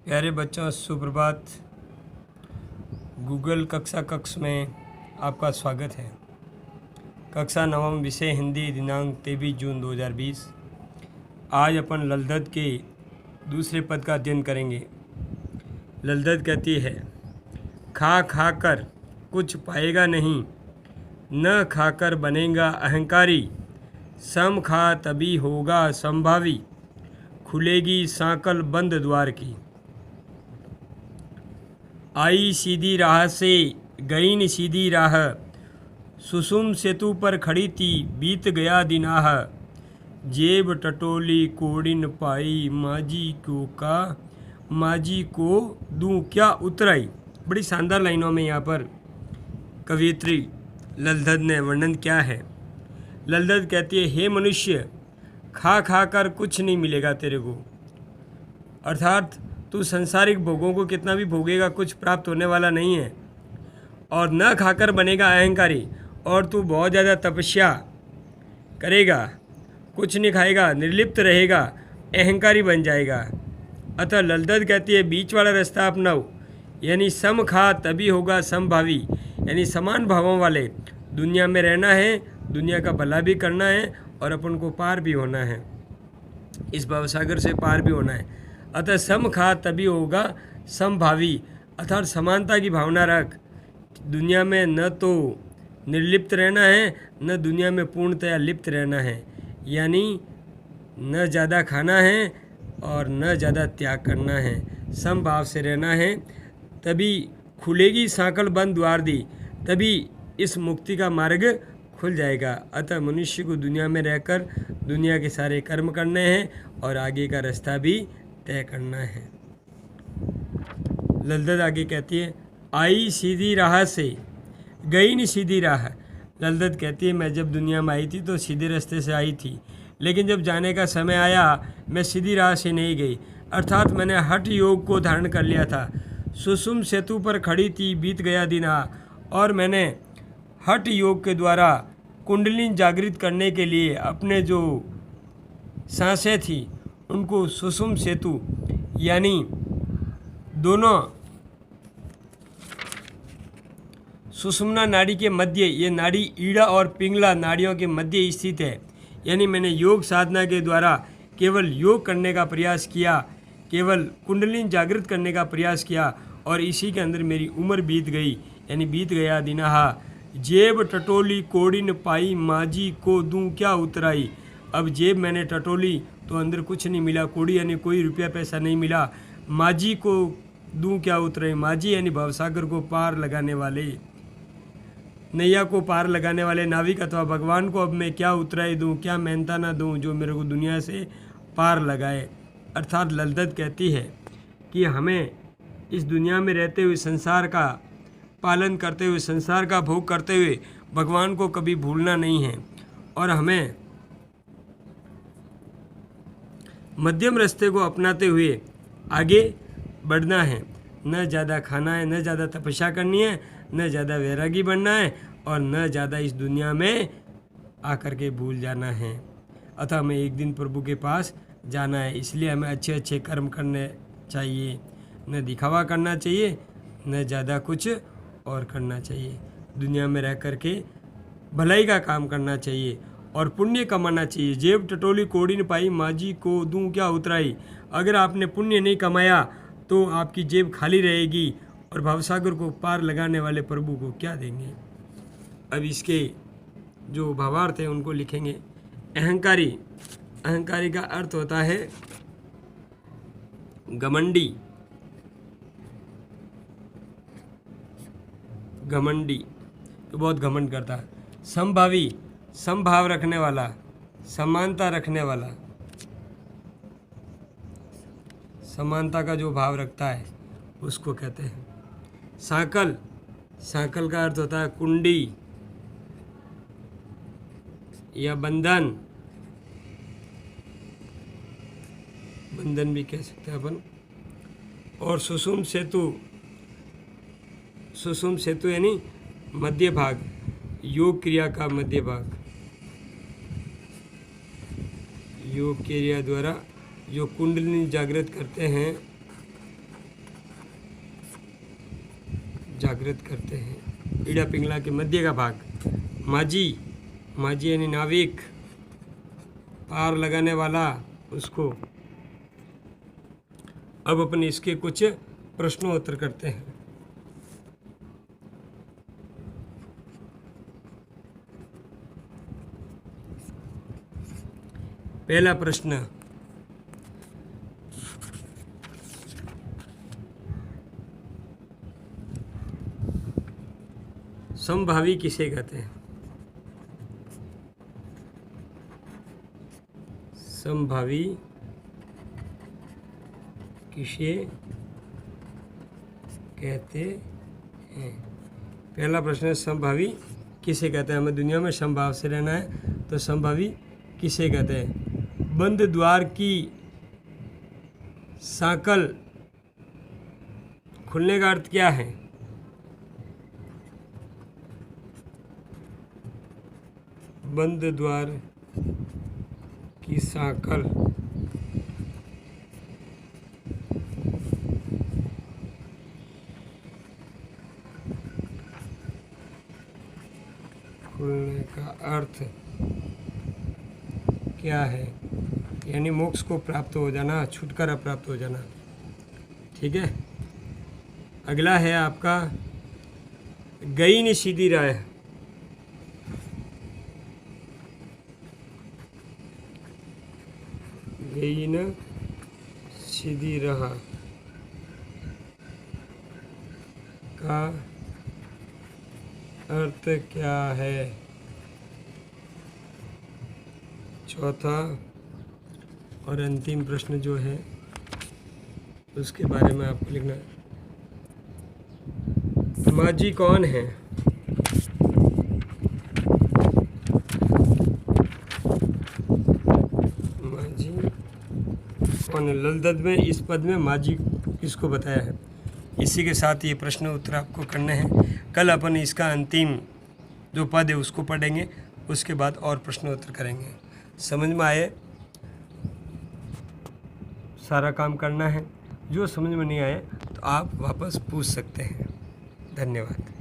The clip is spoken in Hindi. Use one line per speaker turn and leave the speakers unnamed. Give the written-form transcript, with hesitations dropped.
प्यारे बच्चों, सुप्रभात। गूगल कक्षा कक्ष में आपका स्वागत है। कक्षा नवम, विषय हिंदी, दिनांक 23 जून 2020। आज अपन ललदत के दूसरे पद का अध्ययन करेंगे। ललदत कहती है, खा खा कर कुछ पाएगा नहीं, न खाकर बनेगा अहंकारी। सम खा तभी होगा संभावी, खुलेगी सांकल बंद द्वार की। आई सीधी राह से गई न सीधी राह, सुसुम सेतु पर खड़ी थी बीत गया दिन आह। जेब टटोली कोड़ी न पाई, माजी को दूं क्या उतराई। बड़ी शानदार लाइनों में यहाँ पर कवियत्री ललदत ने वर्णन किया है। ललदत कहती है, हे मनुष्य, खा खा कर कुछ नहीं मिलेगा तेरे को। अर्थात तू संसारिक भोगों को कितना भी भोगेगा, कुछ प्राप्त होने वाला नहीं है। और न खाकर बनेगा अहंकारी, और तू बहुत ज़्यादा तपस्या करेगा, कुछ नहीं खाएगा, निर्लिप्त रहेगा, अहंकारी बन जाएगा। अतः ललदत कहती है, बीच वाला रास्ता अपनाओ, यानी सम खा तभी होगा समभावी, यानी समान भावों वाले। दुनिया में रहना है, दुनिया का भला भी करना है और अपन को पार भी होना है, इस भवसागर से पार भी होना है। अतः सम खा तभी होगा समभावी, अर्थात समानता की भावना रख। दुनिया में न तो निर्लिप्त रहना है, न दुनिया में पूर्णतया लिप्त रहना है, यानी न ज़्यादा खाना है और न ज़्यादा त्याग करना है। समभाव से रहना है, तभी खुलेगी सांकल बंद द्वार दी, तभी इस मुक्ति का मार्ग खुल जाएगा। अतः मनुष्य को दुनिया में रहकर दुनिया के सारे कर्म करने हैं और आगे का रास्ता भी तय करना है। ललदत आगे कहती है, आई सीधी राह से गई नहीं सीधी राह। ललदत कहती है, मैं जब दुनिया में आई थी तो सीधे रास्ते से आई थी, लेकिन जब जाने का समय आया मैं सीधी राह से नहीं गई, अर्थात मैंने हठ योग को धारण कर लिया था। सुसुम सेतु पर खड़ी थी बीत गया दिन आ, और मैंने हठ योग के द्वारा कुंडलिनी जागृत करने के लिए अपने जो सांसें थी उनको सुसुम सेतु, यानी दोनों सुषुम्ना नाड़ी के मध्य, ये नाड़ी ईड़ा और पिंगला नाड़ियों के मध्य स्थित है। यानी मैंने योग साधना के द्वारा केवल योग करने का प्रयास किया, केवल कुंडलिनी जागृत करने का प्रयास किया, और इसी के अंदर मेरी उम्र बीत गई, यानी बीत गया दिनहा। जेब टटोली कोड़ी न पाई, माजी को दूं क्या उतराई। अब जेब मैंने टटोली तो अंदर कुछ नहीं मिला, कोड़ी यानी कोई रुपया पैसा नहीं मिला, माजी को दूं क्या उतराई। माजी यानी भवसागर को पार लगाने वाले, नैया को पार लगाने वाले नाविक अथवा भगवान को अब मैं क्या उतराई दूं, क्या मेहनता ना दूं जो मेरे को दुनिया से पार लगाए। अर्थात ललदत कहती है कि हमें इस दुनिया में रहते हुए, संसार का पालन करते हुए, संसार का भोग करते हुए भगवान को कभी भूलना नहीं है, और हमें मध्यम रास्ते को अपनाते हुए आगे बढ़ना है। न ज़्यादा खाना है, न ज़्यादा तपस्या करनी है, न ज़्यादा वैरागी बनना है, और न ज़्यादा इस दुनिया में आकर के भूल जाना है। अतः हमें एक दिन प्रभु के पास जाना है, इसलिए हमें अच्छे अच्छे कर्म करने चाहिए, न दिखावा करना चाहिए, न ज़्यादा कुछ और करना चाहिए। दुनिया में रह कर के भलाई का काम करना चाहिए और पुण्य कमाना चाहिए। जेब टटोली कोड़ी न पाई, माजी को दूं क्या उतराई। अगर आपने पुण्य नहीं कमाया तो आपकी जेब खाली रहेगी, और भवसागर को पार लगाने वाले प्रभु को क्या देंगे। अब इसके जो भावार्थ है उनको लिखेंगे। अहंकारी, अहंकारी का अर्थ होता है घमंडी, घमंडी तो बहुत घमंड करता है। समभावी, समभाव रखने वाला, समानता रखने वाला, समानता का जो भाव रखता है उसको कहते हैं। सांकल, सांकल का अर्थ होता है कुंडी या बंधन, बंधन भी कह सकते हैं अपन। और सुसुम सेतु, सुसुम सेतु यानी मध्य भाग, योग क्रिया का मध्य भाग। योग क्रिया द्वारा जो कुंडलिनी जागृत करते हैं जागृत करते हैं। ईड़ा पिंगला के मध्य का भाग, माझी, माझी यानी नाविक, पार लगाने वाला, उसको। अब अपन इसके कुछ प्रश्नोत्तर करते हैं। पहला प्रश्न, समभावी किसे कहते हैं? समभावी किसे कहते हैं? पहला प्रश्न है, समभावी किसे कहते हैं? हमें दुनिया में समभाव से रहना है, तो समभावी किसे कहते हैं? बंद द्वार की सांकल खुलने का अर्थ क्या है? बंद द्वार की सांकल खुलने का अर्थ क्या है? यानी मोक्ष को प्राप्त हो जाना, छुटकारा प्राप्त हो जाना। ठीक है। अगला है आपका, गई न सीधी राह। गई न सीधी राह का अर्थ क्या है? चौथा और अंतिम प्रश्न जो है उसके बारे में आपको लिखना है। माझी कौन है? माझी कौन है? ललदद में इस पद में माझी किसको बताया है? इसी के साथ ये प्रश्न उत्तर आपको करने हैं। कल अपन इसका अंतिम जो पद है उसको पढ़ेंगे, उसके बाद और प्रश्न उत्तर करेंगे। समझ में आए? सारा काम करना है। जो समझ में नहीं आए तो आप वापस पूछ सकते हैं। धन्यवाद।